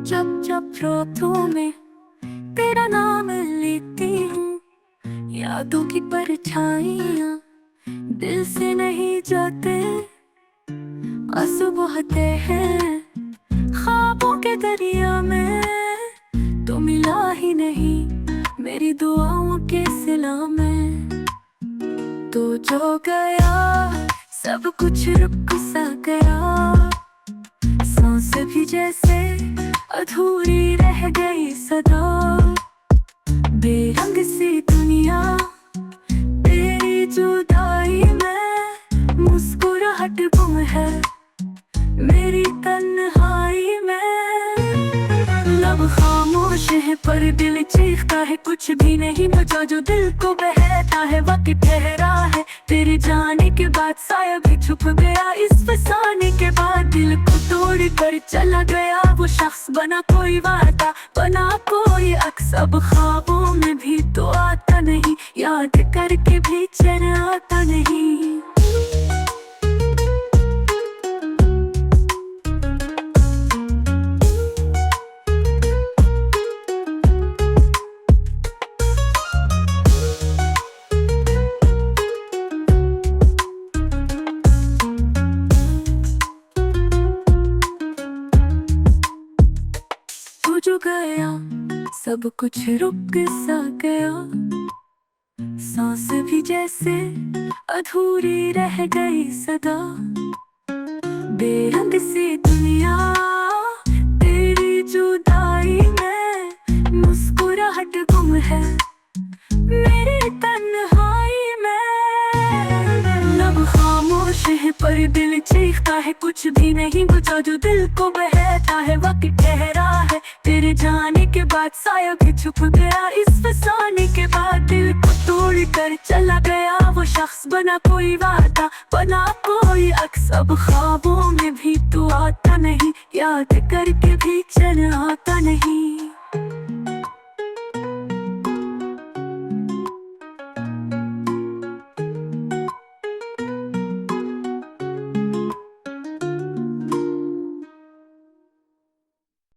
जब जब रातों में तेरा नाम लेती हूँ, यादों की परछाइयाँ दिल से नहीं जाते। आंसू बहते हैं ख्वाबों के दरिया में, तो मिला ही नहीं मेरी दुआओं के सिला में। तो जो गया सब कुछ रुक सा गया, सांस भी जैसे अधूरी रह गई सदा। बेरंग सी दुनिया तेरी जुदाई में, मुस्कुराहट गुम है मेरी तन्हाई में। लब खामोश है पर दिल चीखता है, कुछ भी नहीं बचा जो दिल को बहता है। वक्त ठहरा है तेरे जाने के बाद, साया भी छुप गया इस फसाने के बाद। दिल को तोड़ कर चला गया वो शख्स, बना कोई वादा बना कोई अक्स। अब ख्वाबों में भी तो आता नहीं, याद करके भी चैन आता नहीं। जो गया सब कुछ रुक सा गया, सांस भी जैसे अधूरी रह गई सदा। बेरंग सी दुनिया तेरी जुदाई में, मुस्कुराहट गुम है मेरी तन्हाई में। लब खामोश है पर दिल चीखता है, कुछ भी नहीं बचा जो दिल को बहता है। वक्त ठहरा है तेरे जाने के बाद, साया भी छुप गया इस फसाने के बाद। दिल को तोड़ कर चला गया वो शख्स, बना कोई वादा बना कोई अक्स। अब ख्वाबों में भी तू आता नहीं, याद करके भी चैन आता नहीं।